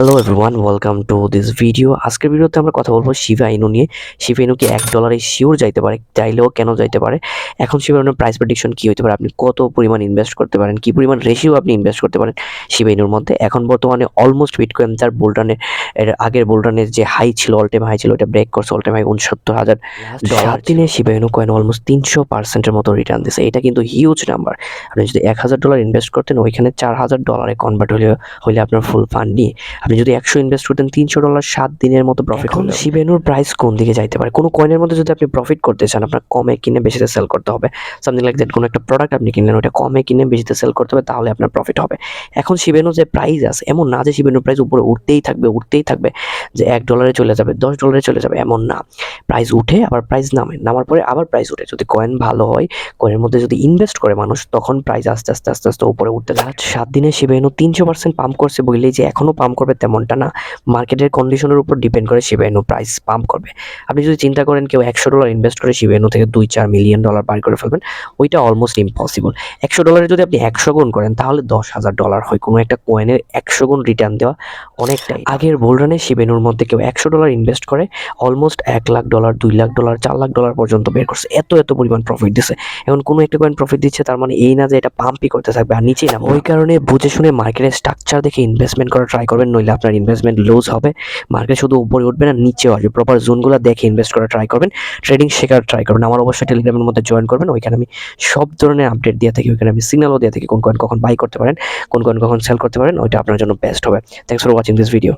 Hello everyone, welcome to this video. আজকের ভিডিওতে আমরা কথা বলবো শিবা ইনু নিয়ে। শিবা ইনু কি $1 শিওর যাইতে পারে? চাইলেও কেন যাইতে পারে? এখন শিবা ইনুর প্রাইস প্রেডিকশন কি হইতে পারে? আপনি কত পরিমাণ ইনভেস্ট করতে পারেন? কি পরিমাণ রেশিও আপনি ইনভেস্ট করতে পারেন শিবা ইনুর মধ্যে? এখন বর্তমানে অলমোস্ট বিটকয়েন তার আগের বুল রানের যে হাই ছিল, অল টাইম হাই ছিল, ওটা ব্রেক করছে। All time high $৬৯,০০০। 7 দিনে শিবা ইনু কয়েন অলমোস্ট 300% এর মতো রিটার্ন দিছে। এটা কিন্তু হিউজ নাম্বার। আপনি যদি $1,000 ইনভেস্ট করতেন, ওইখানে $4,000 কনভার্ট হইলে আপনার ফুল ফান্ড নিয়ে আপনি যদি 100 ইনভেস্ট করতেন, $300 7 দিনের মতো প্রফিট হলো। শিবা ইনুর প্রাইস কোন দিকে যাইতে পারে? কোনো কয়েনের মধ্যে যদি আপনি প্রফিট করতে চান, আপনার কমে কিনে বেশিতে সেল করতে হবে। Something like that. কোনো একটা প্রোডাক্ট আপনি কিনলেন, ওটা কমে কিনে বেশিতে সেল করতে হবে, তাহলে আপনার প্রফিট হবে। এখন শিবা ইনুর যে প্রাইস আছে, এমন না যে শিবা ইনুর প্রাইস উপরে উঠতেই থাকবে, যে $1 চলে যাবে, $10 চলে যাবে, এমন না। প্রাইস উঠে আবার প্রাইস নামে, নামার পরে আবার প্রাইস উঠে। যদি কয়েন ভালো হয়, কয়েনের মধ্যে যদি ইনভেস্ট করে মানুষ, তখন প্রাইস আস্তে আস্তে উপরে উঠতে থাকে। 7 দিনে শিবা ইনু 300% পাম্প করছে বললেই যে এখনো পাম্প করবে তেমনটা না। মার্কেটের কন্ডিশনের উপর ডিপেন্ড করে শিবা ইনু প্রাইস পাম্প করবে। আপনি যদি চিন্তা করেন কেউ $100 ইনভেস্ট করে শিবা ইনু থেকে $2-4 মিলিয়ন বার করে ফেলবেন, ওইটা অলমোস্ট ইম্পসিবল। $100 যদি আপনি 100 গুণ করেন, তাহলে $10,000 হয়। কোনো একটা কয়েনের 100 গুণ রিটার্ন দেওয়া অনেকটাই। আগের বুল রানে শিবা ইনুর মধ্যে কেউ $100 ইনভেস্ট করে অলমোস্ট $1,00,000, $2,00,000, $4,00,000 পর্যন্ত বের করছে। এত পরিমাণ প্রফিট দিছে। এখন কোনো একটা কয়েন প্রফিট দিচ্ছে, তার মানে এই না যে এটা পাম্পই করতে থাকবে আর নিচেই নামবে। ওই কারণে বুঝে শুনে মার্কেটের স্ট্রাকচার দেখে ইনভেস্টমেন্ট করা ট্রাই করবেন, নইলে আপনার ইনভেস্টমেন্ট লুজ হবে। মার্কেট শুধু উপরে উঠবে না, নিচেও আসবে। প্রপার জোনগুলো দেখে ইনভেস্ট করা ট্রাই করবেন, ট্রেডিং শেখার ট্রাই করবেন। আমার অবশ্যই টেলিগ্রামের মধ্যে জয়েন করবেন। ওইখানে আমি সব ধরনের আপডেট দিয়ে থাকি, ওইখানে আমি সিগন্যালও দিয়ে থাকি কোন কয়েন কখন বাই করতে পারেন, কোন কয়েন কখন সেল করতে পারেন। ওইটা আপনার জন্য বেস্ট হবে। Thanks for watching this video.